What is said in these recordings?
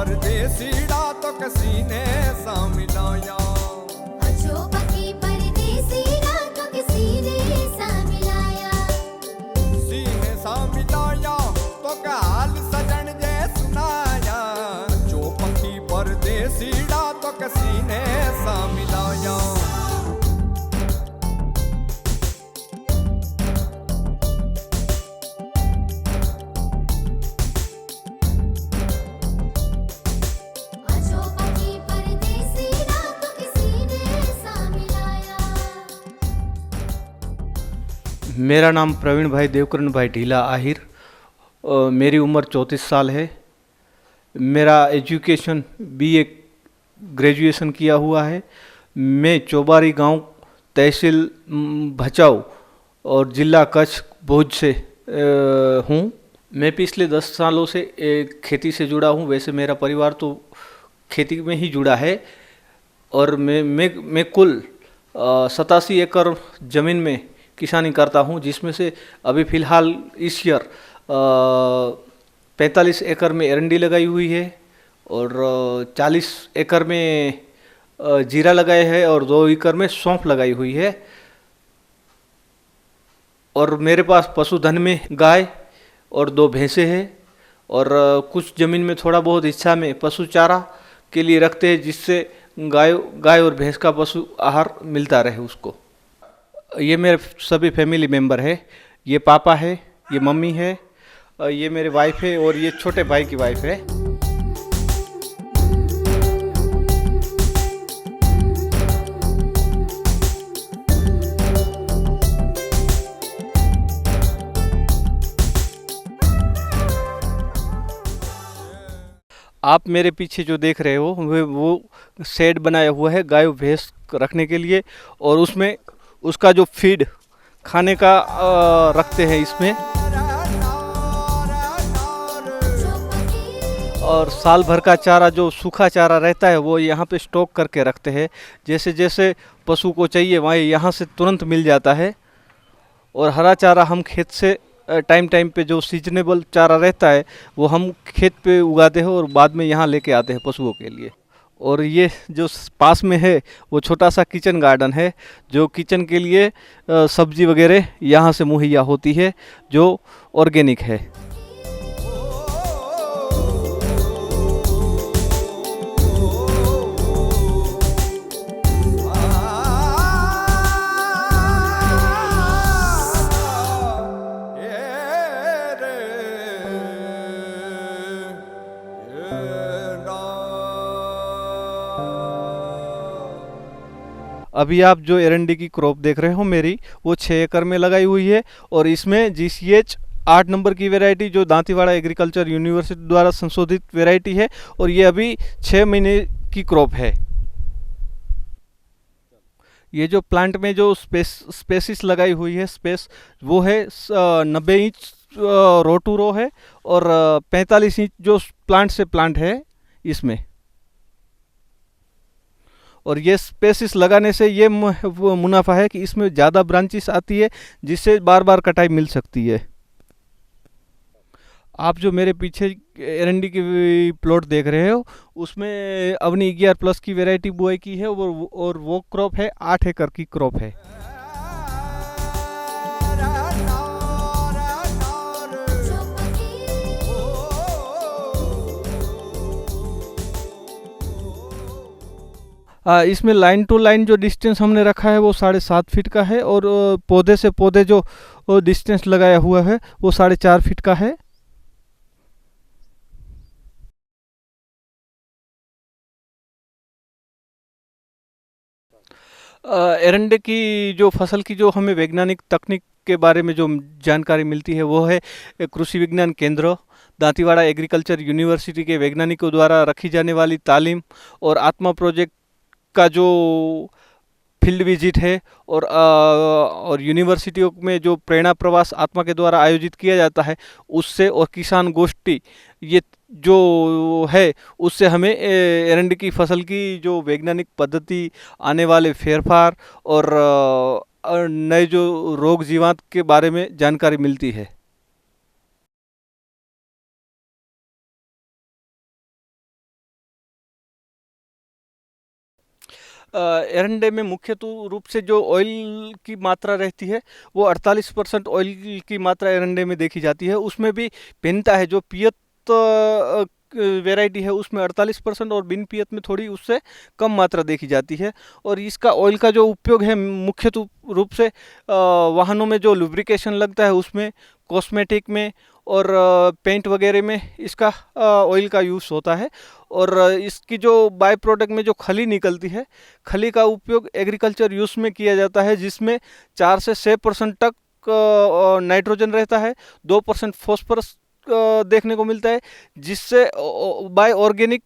परदेसीड़ा तो किसी ने सा मिलाया। अजोबा की परदेसीड़ा तो किसी ने सा मिलाया। सीने सा मिलाया तो क्या हाल सजन जे सुनाया। जो पकी परदेसीड़ा तो किसी ने सा मिलाया। अजोबा की परदेसीड़ा तो किसी ने सा मिलाया। मेरा नाम प्रवीण भाई देवकरण भाई ढीला आहिर। मेरी उम्र 34 साल है। मेरा एजुकेशन बीए ग्रेजुएशन किया हुआ है। मैं चौबारी गांव तहसील भचाऊ और ज़िला कच्छ भुज से हूँ। मैं पिछले 10 सालों से खेती से जुड़ा हूँ। वैसे मेरा परिवार तो खेती में ही जुड़ा है और मैं कुल 87 एकड़ ज़मीन में किसानी करता हूँ, जिसमें से अभी फ़िलहाल इस ईयर 45 एकड़ में एरंडी लगाई हुई है और 40 एकड़ में जीरा लगाए है और 2 एकड़ में सौंफ लगाई हुई है। और मेरे पास पशुधन में गाय और 2 भैंसे हैं और कुछ ज़मीन में थोड़ा बहुत इच्छा में पशु चारा के लिए रखते हैं, जिससे गाय और भैंस का पशु आहार मिलता रहे उसको। ये मेरे सभी फैमिली मेम्बर है। ये पापा है, ये मम्मी है, ये मेरे वाइफ है और ये छोटे भाई की वाइफ है। आप मेरे पीछे जो देख रहे हो वो शेड बनाया हुआ है गाय भैंस रखने के लिए, और उसमें उसका जो फीड खाने का रखते हैं इसमें। और साल भर का चारा जो सूखा चारा रहता है वो यहाँ पे स्टॉक करके रखते हैं। जैसे जैसे पशु को चाहिए वहाँ यहाँ से तुरंत मिल जाता है। और हरा चारा हम खेत से टाइम टाइम पे जो सीजनेबल चारा रहता है वो हम खेत पे उगाते हैं और बाद में यहाँ लेके आते हैं पशुओं के लिए। और ये जो पास में है वो छोटा सा किचन गार्डन है, जो किचन के लिए सब्जी वगैरह यहाँ से मुहैया होती है, जो ऑर्गेनिक है। अभी आप जो एरंडी की क्रॉप देख रहे हो मेरी, वो 6 एकड़ में लगाई हुई है और इसमें GCH 8 नंबर की वैरायटी जो दांतीवाड़ा एग्रीकल्चर यूनिवर्सिटी द्वारा संशोधित वैरायटी है, और ये अभी 6 महीने की क्रॉप है। ये जो प्लांट में जो स्पेसिस लगाई हुई है स्पेस, वो है 90 इंच रो टू रो है और 45 इंच जो प्लांट से प्लांट है इसमें। और ये स्पेसिस लगाने से ये वो मुनाफा है कि इसमें ज़्यादा ब्रांचेस आती है, जिससे बार बार कटाई मिल सकती है। आप जो मेरे पीछे एरंडी की प्लॉट देख रहे हो उसमें अवनी 11+ की वैरायटी बुआई की है और वो क्रॉप है 8 एकड़ की क्रॉप है। इसमें लाइन टू लाइन जो डिस्टेंस हमने रखा है वो 7.5 फीट का है और पौधे से पौधे जो डिस्टेंस लगाया हुआ है वो 4.5 फीट का है। एरंडे की जो फसल की जो हमें वैज्ञानिक तकनीक के बारे में जो जानकारी मिलती है वो है कृषि विज्ञान केंद्र दांतीवाड़ा एग्रीकल्चर यूनिवर्सिटी के वैज्ञानिकों द्वारा रखी जाने वाली तालीम और आत्मा प्रोजेक्ट का जो फील्ड विजिट है और यूनिवर्सिटियों में जो प्रेरणा प्रवास आत्मा के द्वारा आयोजित किया जाता है उससे, और किसान गोष्ठी ये जो है उससे हमें एरंडी की फसल की जो वैज्ञानिक पद्धति, आने वाले फेरफार और नए जो रोग जीवांत के बारे में जानकारी मिलती है। एरंडे में मुख्यतः रूप से जो ऑयल की मात्रा रहती है वो 48% ऑयल की मात्रा एरंडे में देखी जाती है। उसमें भी भिन्नता है, जो पियत वैरायटी है उसमें 48% और बिन पियत में थोड़ी उससे कम मात्रा देखी जाती है। और इसका ऑयल का जो उपयोग है मुख्य रूप से वाहनों में जो लुब्रिकेशन लगता है उसमें, कॉस्मेटिक में और पेंट वगैरह में इसका ऑयल का यूज़ होता है। और इसकी जो बाय प्रोडक्ट में जो खली निकलती है, खली का उपयोग एग्रीकल्चर यूज़ में किया जाता है, जिसमें 4 से 6% तक नाइट्रोजन रहता है, 2% फॉस्फोरस देखने को मिलता है, जिससे बाय ऑर्गेनिक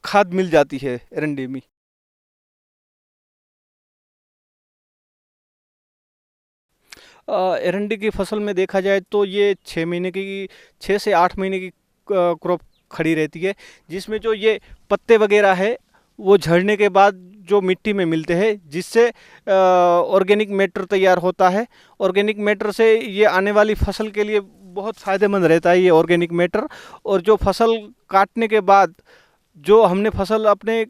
खाद मिल जाती है एरंडे में। एरंडी की फसल में देखा जाए तो ये 6 से 8 महीने की क्रॉप खड़ी रहती है, जिसमें जो ये पत्ते वगैरह है वो झड़ने के बाद जो मिट्टी में मिलते हैं, जिससे ऑर्गेनिक मैटर तैयार होता है। ऑर्गेनिक मैटर से ये आने वाली फसल के लिए बहुत फ़ायदेमंद रहता है ये ऑर्गेनिक मैटर। और जो फसल काटने के बाद जो हमने फसल अपने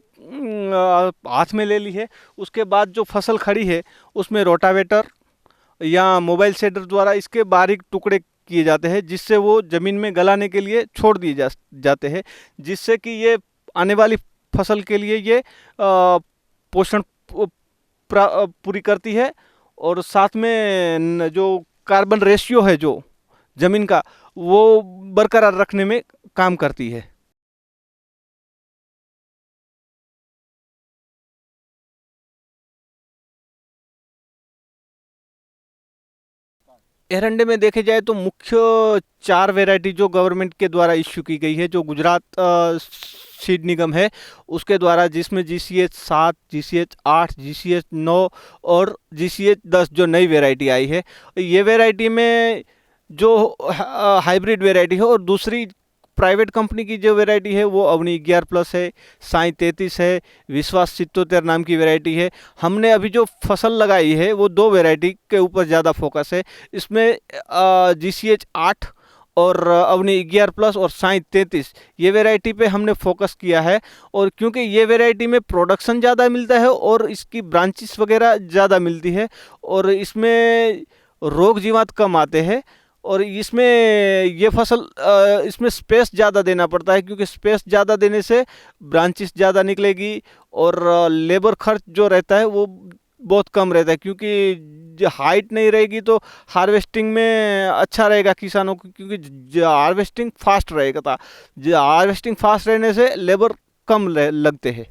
हाथ में ले ली है, उसके बाद जो फसल खड़ी है उसमें रोटावेटर या मोबाइल सीडर द्वारा इसके बारीक टुकड़े किए जाते हैं, जिससे वो ज़मीन में गलाने के लिए छोड़ दिए जाते हैं, जिससे कि ये आने वाली फसल के लिए ये पोषण पूरी करती है। और साथ में जो कार्बन रेशियो है जो ज़मीन का, वो बरकरार रखने में काम करती है। एरंडे में देखे जाए तो मुख्य 4 वैरायटी जो गवर्नमेंट के द्वारा इश्यू की गई है, जो गुजरात सीड निगम है उसके द्वारा, जिसमें GCH 7, GCH 8, GCH 9 और GCH 10 जो नई वैरायटी आई है। ये वैरायटी में जो हाइब्रिड वैरायटी है, और दूसरी प्राइवेट कंपनी की जो वैरायटी है वो अवनी 11+ है, साई 33 है, विश्वास 77 नाम की वैरायटी है। हमने अभी जो फसल लगाई है वो 2 वैरायटी के ऊपर ज़्यादा फोकस है। इसमें GCH 8 और अवनी 11+ और साई 33 ये वैरायटी पे हमने फोकस किया है। और क्योंकि ये वैरायटी में प्रोडक्शन ज़्यादा मिलता है और इसकी ब्रांचेस वगैरह ज़्यादा मिलती है, और इसमें रोग जीवात कम आते हैं। और इसमें ये फसल इसमें स्पेस ज़्यादा देना पड़ता है, क्योंकि स्पेस ज़्यादा देने से ब्रांचेस ज़्यादा निकलेगी और लेबर खर्च जो रहता है वो बहुत कम रहता है, क्योंकि जो हाइट नहीं रहेगी तो हार्वेस्टिंग में अच्छा रहेगा किसानों को, क्योंकि हार्वेस्टिंग फास्ट रहेगा था। हार्वेस्टिंग फास्ट रहने से लेबर कम लगते हैं।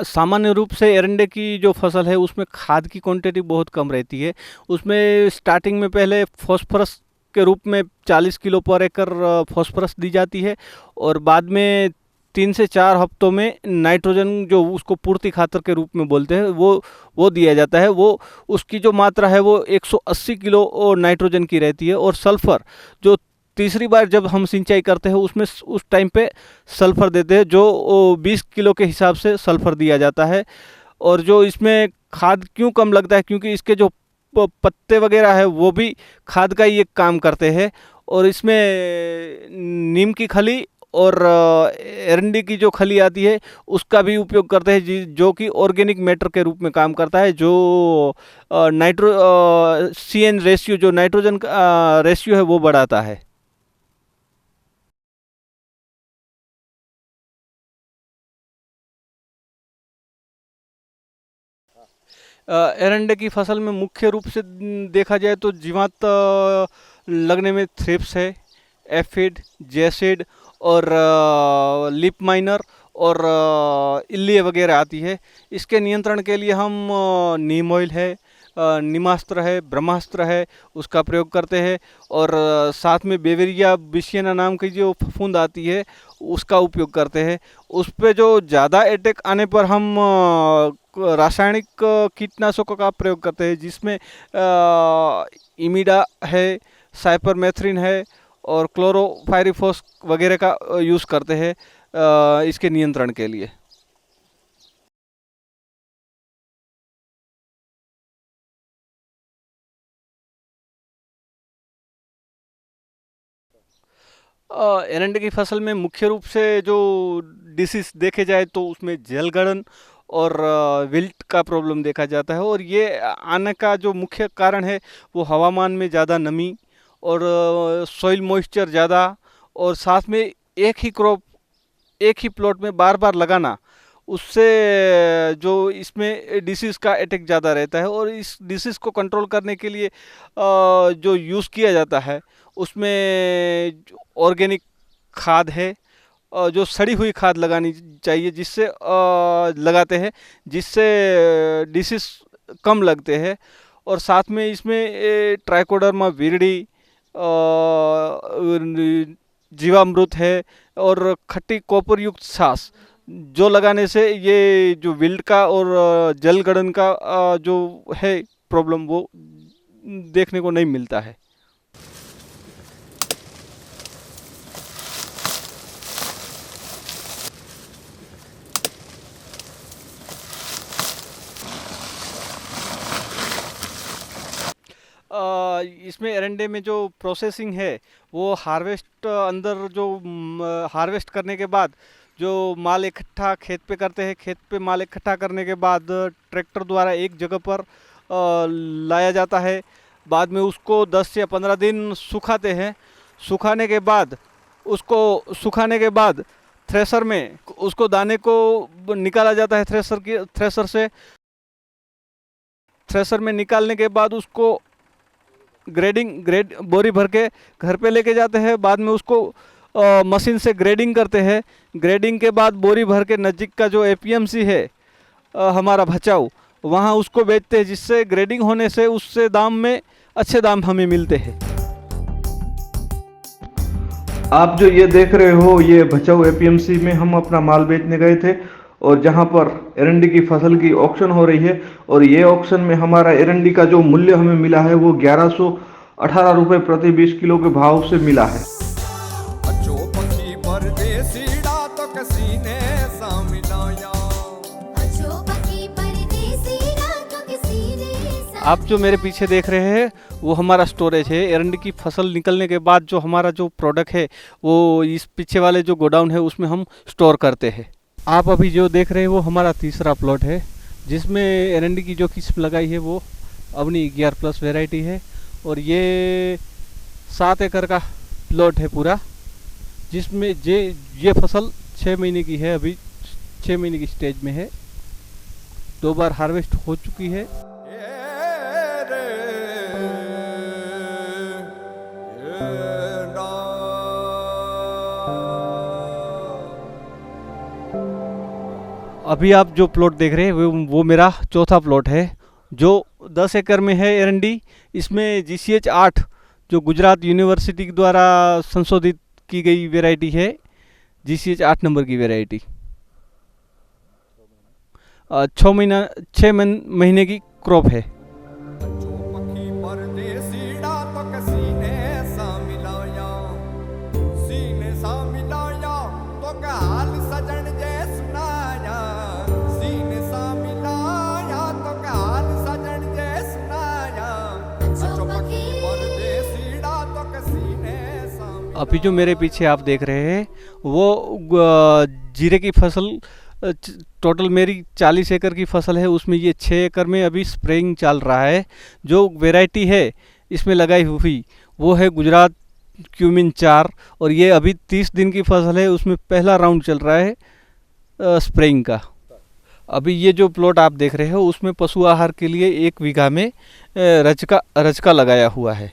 सामान्य रूप से एरंडे की जो फसल है उसमें खाद की क्वांटिटी बहुत कम रहती है। उसमें स्टार्टिंग में पहले फॉस्फोरस के रूप में 40 किलो पर एकड़ फॉस्फोरस दी जाती है, और बाद में 3 से 4 हफ्तों में नाइट्रोजन, जो उसको पूर्ति खातर के रूप में बोलते हैं, वो दिया जाता है। वो उसकी जो मात्रा है वो 180 किलो नाइट्रोजन की रहती है। और सल्फर जो तीसरी बार जब हम सिंचाई करते हैं उसमें उस टाइम पे सल्फ़र देते हैं, जो 20 किलो के हिसाब से सल्फ़र दिया जाता है। और जो इसमें खाद क्यों कम लगता है, क्योंकि इसके जो पत्ते वगैरह है वो भी खाद का ही एक काम करते हैं। और इसमें नीम की खली और एरंडी की जो खली आती है उसका भी उपयोग करते हैं, जो कि ऑर्गेनिक मैटर के रूप में काम करता है, जो CN रेशियो, जो नाइट्रोजन का रेशियो है वो बढ़ाता है। एरंडे की फसल में मुख्य रूप से देखा जाए तो जीवात लगने में थ्रिप्स है, एफिड, जेसिड और लिप माइनर और इल्ली वगैरह आती है। इसके नियंत्रण के लिए हम नीम ऑयल है, निमास्त्र है, ब्रह्मास्त्र है, उसका प्रयोग करते हैं। और साथ में बेवेरिया बिशियना नाम की जो फफूंद आती है उसका उपयोग करते हैं। उस पे जो ज़्यादा अटैक आने पर हम रासायनिक कीटनाशकों का प्रयोग करते हैं, जिसमें इमिडा है, साइपरमेथ्रिन है और क्लोरोफायरिफॉस वगैरह का यूज़ करते हैं इसके नियंत्रण के लिए। एरंडे की फसल में मुख्य रूप से जो डिसीज देखे जाए तो उसमें जलगलन और विल्ट का प्रॉब्लम देखा जाता है, और ये आने का जो मुख्य कारण है वो हवामान में ज़्यादा नमी और सॉइल मॉइस्चर ज़्यादा, और साथ में एक ही क्रॉप एक ही प्लॉट में बार बार लगाना, उससे जो इसमें डिसीज़ का अटैक ज़्यादा रहता है। और इस डिसीज़ को कंट्रोल करने के लिए जो यूज़ किया जाता है उसमें ऑर्गेनिक खाद है, जो सड़ी हुई खाद लगानी चाहिए, जिससे लगाते हैं जिससे डिसीज़ कम लगते हैं। और साथ में इसमें ट्राइकोडर्मा विरिडी, जीवामृत है, और खट्टी कॉपर युक्त छाछ, जो लगाने से ये जो विल्ट का और जलगलन का जो है प्रॉब्लम वो देखने को नहीं मिलता है। इसमें एरंडे में जो प्रोसेसिंग है वो हार्वेस्ट अंदर जो हार्वेस्ट करने के बाद जो माल इकट्ठा खेत पे करते हैं, खेत पे माल इकट्ठा करने के बाद ट्रैक्टर द्वारा एक जगह पर लाया जाता है। बाद में उसको 10 या 15 दिन सुखाते हैं। सुखाने के बाद थ्रेसर में उसको दाने को निकाला जाता है। थ्रेसर से थ्रेसर में निकालने के बाद उसको ग्रेड बोरी भर के घर पे लेके जाते हैं। बाद में उसको मशीन से ग्रेडिंग करते हैं। ग्रेडिंग के बाद बोरी भर के नज़दीक का जो एपीएमसी है हमारा भचाऊ, वहाँ उसको बेचते हैं, जिससे ग्रेडिंग होने से उससे दाम में अच्छे दाम हमें मिलते हैं। आप जो ये देख रहे हो, ये भचाऊ एपीएमसी में हम अपना माल बेचने गए थे, और जहां पर एरंडी की फसल की ऑक्शन हो रही है, और ये ऑक्शन में हमारा एरंडी का जो मूल्य हमें मिला है वो 1118 रुपये प्रति 20 किलो के भाव से मिला है। अचो पखी परदेसीड़ा तो कसीने सा मिलाया। अचो पखी परदेसीड़ा तो किसी ने सा आप जो मेरे पीछे देख रहे हैं वो हमारा स्टोरेज है। एरंडी की फसल निकलने के बाद जो हमारा जो प्रोडक्ट है वो इस पीछे वाले जो गोडाउन है उसमें हम स्टोर करते हैं। आप अभी जो देख रहे हैं वो हमारा तीसरा प्लॉट है, जिसमें एरंडी की जो किस्म लगाई है वो अपनी 11+ वैरायटी है। और ये 7 एकड़ का प्लॉट है पूरा, जिसमें ये फसल 6 महीने की है। अभी 6 महीने की स्टेज में है। 2 बार हार्वेस्ट हो चुकी है। ये रे ये ना। अभी आप जो प्लॉट देख रहे हैं वो मेरा चौथा प्लॉट है, जो 10 एकड़ में है एरंडी। इसमें GCH 8 जो गुजरात यूनिवर्सिटी द्वारा संशोधित की गई वैरायटी है, GCH 8 नंबर की वैरायटी 6 महीने की क्रॉप है। अचो पखी परदेसीड़ा तो कसीने सा मिलाया। सीने सा मिलाया तो का हाल सजन जे सुनाया। सीने सा मिलाया तो का हाल सजन जे सुनाया। अचो पखी परदेसीड़ा तो कसीने सा मिलाया। अभी जो मेरे पीछे आप देख रहे हैं वो जीरे की फसल, टोटल मेरी 40 एकड़ की फसल है, उसमें ये 6 एकड़ में अभी स्प्रेइंग चल रहा है। जो वैरायटी है इसमें लगाई हुई वो है गुजरात क्यूमिन 4, और ये अभी 30 दिन की फसल है, उसमें पहला राउंड चल रहा है स्प्रेइंग का। अभी ये जो प्लॉट आप देख रहे हो उसमें पशु आहार के लिए 1 बीघा में रजका लगाया हुआ है।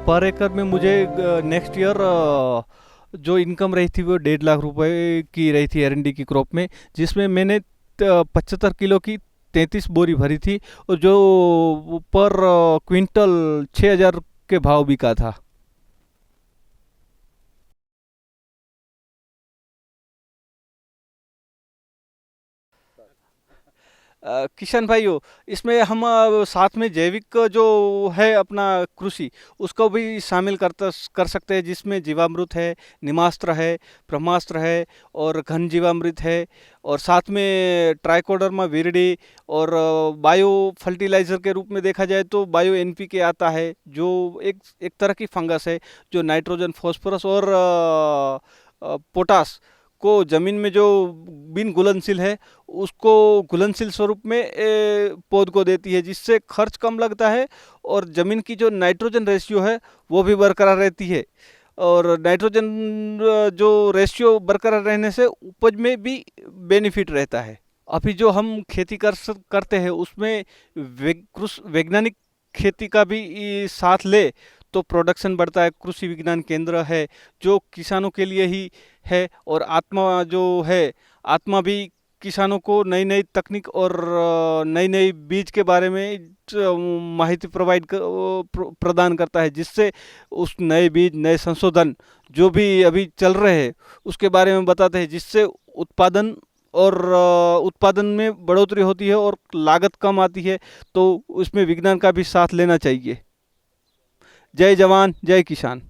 पर एकड़ में मुझे नेक्स्ट ईयर जो इनकम रही थी वो 1.5 लाख रुपए की रही थी एरंडी की क्रॉप में, जिसमें मैंने 75 किलो की 33 बोरी भरी थी, और जो पर क्विंटल 6,000 के भाव बिका था। किशन भाइयों, इसमें हम साथ में जैविक जो है अपना कृषि, उसको भी शामिल कर सकते हैं, जिसमें जीवामृत है, निमास्त्र है, ब्रह्मास्त्र है और घन जीवामृत है, और साथ में ट्राइकोडर्मा विरिडी, और बायो फर्टिलाइज़र के रूप में देखा जाए तो बायो एनपीके आता है, जो एक तरह की फंगस है जो नाइट्रोजन, फॉस्फोरस और पोटास को जमीन में जो बिन घुलनशील है उसको घुलनशील स्वरूप में पौध को देती है, जिससे खर्च कम लगता है और ज़मीन की जो नाइट्रोजन रेशियो है वो भी बरकरार रहती है। और नाइट्रोजन जो रेशियो बरकरार रहने से उपज में भी बेनिफिट रहता है। अभी जो हम खेती करते हैं उसमें वैज्ञानिक खेती का भी साथ ले तो प्रोडक्शन बढ़ता है। कृषि विज्ञान केंद्र है जो किसानों के लिए ही है, और आत्मा जो है, आत्मा भी किसानों को नई नई तकनीक और नई नई बीज के बारे में माहिती प्रदान करता है, जिससे उस नए बीज, नए संशोधन जो भी अभी चल रहे हैं उसके बारे में बताते हैं, जिससे उत्पादन में बढ़ोतरी होती है और लागत कम आती है। तो उसमें विज्ञान का भी साथ लेना चाहिए। जय जवान जय किसान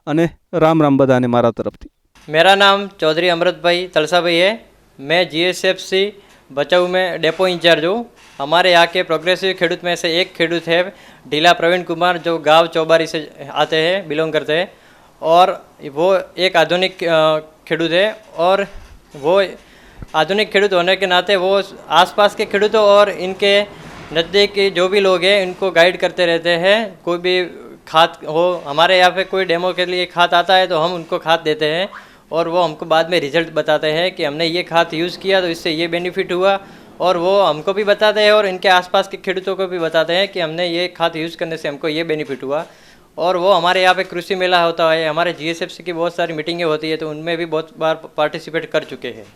અને રામ રામ બધાને મારા તરફથી। मेरा नाम चौधरी अमृत भाई तलसा भाई है। मैं जीएसएफसी बचाऊ में डेपो इंचार्ज हूँ। हमारे यहाँ के प्रोग्रेसिव खेडूत में से एक खेडूत है ढीला प्रवीण कुमार, जो गांव चौबारी से आते हैं, बिलोंग करते हैं, और वो एक आधुनिक खेडूत है। और वो आधुनिक खेडूत होने के नाते वो आसपास के खेडूतों और इनके नज़दीक के जो भी लोग हैं इनको गाइड करते रहते हैं। कोई भी खाद हो, हमारे यहाँ पे कोई डेमो के लिए खाद आता है तो हम उनको खाद देते हैं, और वो हमको बाद में रिजल्ट बताते हैं कि हमने ये खाद यूज़ किया तो इससे ये बेनिफिट हुआ, और वो हमको भी बताते हैं और इनके आसपास के खेडूतों को भी बताते हैं कि हमने ये खाद यूज़ करने से हमको ये बेनिफिट हुआ। और वो हमारे यहाँ पे कृषि मेला होता है, हमारे जीएसएफसी की बहुत सारी मीटिंगें होती है, तो उनमें भी बहुत बार पार्टिसिपेट कर चुके हैं।